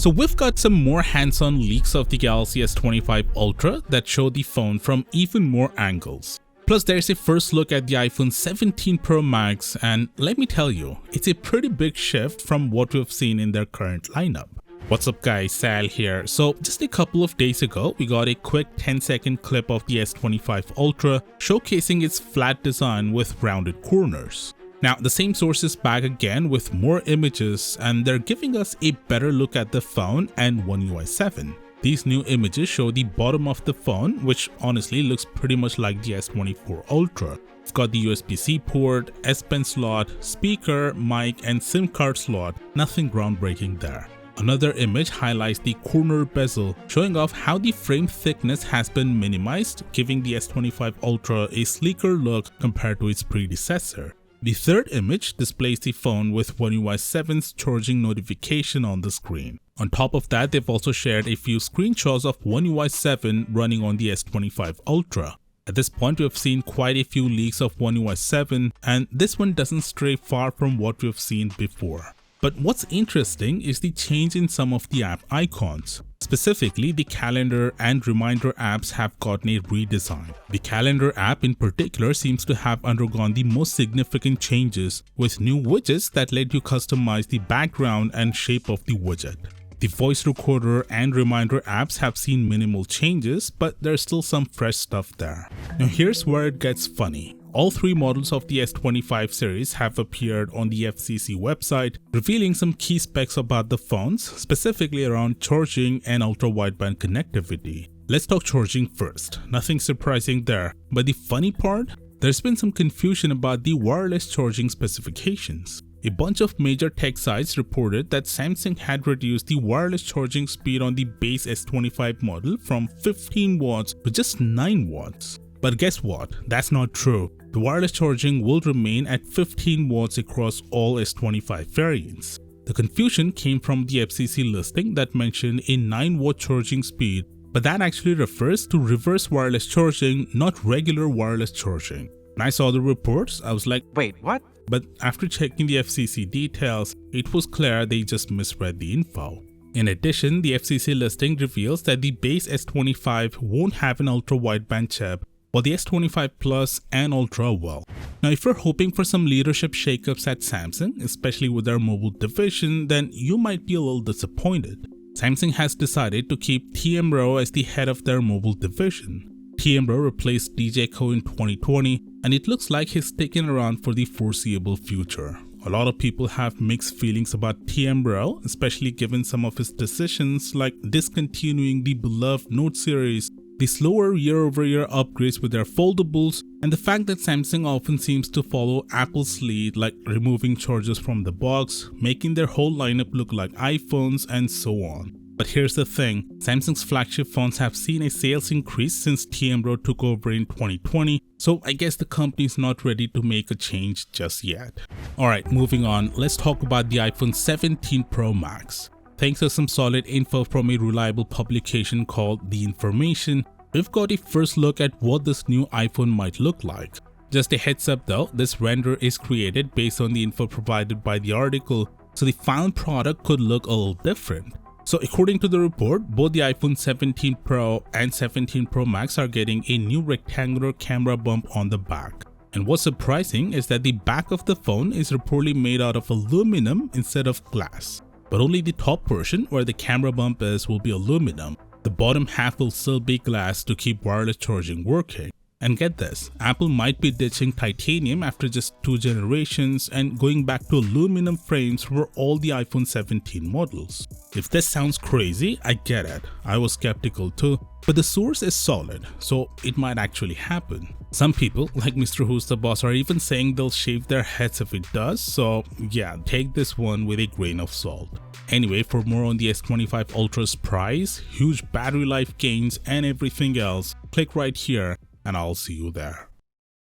So we've got some more hands-on leaks of the Galaxy S25 Ultra that show the phone from even more angles. Plus there's a first look at the iPhone 17 Pro Max, and let me tell you, it's a pretty big shift from what we've seen in their current lineup. What's up guys, Sal here. So just a couple of days ago, we got a quick 10-second clip of the S25 Ultra showcasing its flat design with rounded corners. Now the same source is back again with more images, and they're giving us a better look at the phone and One UI 7. These new images show the bottom of the phone, which honestly looks pretty much like the S24 Ultra. It's got the USB-C port, S Pen slot, speaker, mic and SIM card slot, nothing groundbreaking there. Another image highlights the corner bezel, showing off how the frame thickness has been minimized, giving the S25 Ultra a sleeker look compared to its predecessor. The third image displays the phone with One UI 7's charging notification on the screen. On top of that, they've also shared a few screenshots of One UI 7 running on the S25 Ultra. At this point, we have seen quite a few leaks of One UI 7, and this one doesn't stray far from what we've seen before. But what's interesting is the change in some of the app icons. Specifically, the calendar and reminder apps have gotten a redesign. The calendar app in particular seems to have undergone the most significant changes, with new widgets that let you customize the background and shape of the widget. The voice recorder and reminder apps have seen minimal changes, but there's still some fresh stuff there. Now here's where it gets funny. All three models of the S25 series have appeared on the FCC website, revealing some key specs about the phones, specifically around charging and ultra-wideband connectivity. Let's talk charging first. Nothing surprising there, but the funny part? There's been some confusion about the wireless charging specifications. A bunch of major tech sites reported that Samsung had reduced the wireless charging speed on the base S25 model from 15 watts to just 9 watts. But guess what? That's not true. The wireless charging will remain at 15 watts across all S25 variants. The confusion came from the FCC listing that mentioned a 9 watt charging speed, but that actually refers to reverse wireless charging, not regular wireless charging. When I saw the reports, I was like, wait, what? But after checking the FCC details, it was clear they just misread the info. In addition, the FCC listing reveals that the base S25 won't have an ultra-wideband chip, while the S25 Plus and Ultra will. Now if you're hoping for some leadership shakeups at Samsung, especially with their mobile division, then you might be a little disappointed. Samsung has decided to keep TM Rao as the head of their mobile division. TM Rao replaced DJ Ko in 2020, and it looks like he's sticking around for the foreseeable future. A lot of people have mixed feelings about TM Rao, especially given some of his decisions like discontinuing the beloved Note series, the slower year-over-year upgrades with their foldables, and the fact that Samsung often seems to follow Apple's lead, like removing chargers from the box, making their whole lineup look like iPhones, and so on. But here's the thing, Samsung's flagship phones have seen a sales increase since TM Rao took over in 2020, so I guess the company's not ready to make a change just yet. Alright, moving on, let's talk about the iPhone 17 Pro Max. Thanks to some solid info from a reliable publication called The Information, we've got a first look at what this new iPhone might look like. Just a heads up though, this render is created based on the info provided by the article, so the final product could look a little different. So according to the report, both the iPhone 17 Pro and 17 Pro Max are getting a new rectangular camera bump on the back. And what's surprising is that the back of the phone is reportedly made out of aluminum instead of glass. But only the top portion where the camera bump is will be aluminum. The bottom half will still be glass to keep wireless charging working. And get this, Apple might be ditching titanium after just 2 generations and going back to aluminum frames for all the iPhone 17 models. If this sounds crazy, I get it. I was skeptical too. But the source is solid, so it might actually happen. Some people, like Mr. Who's the Boss, are even saying they'll shave their heads if it does, so yeah, take this one with a grain of salt. Anyway, for more on the S25 Ultra's price, huge battery life gains and everything else, click right here and I'll see you there.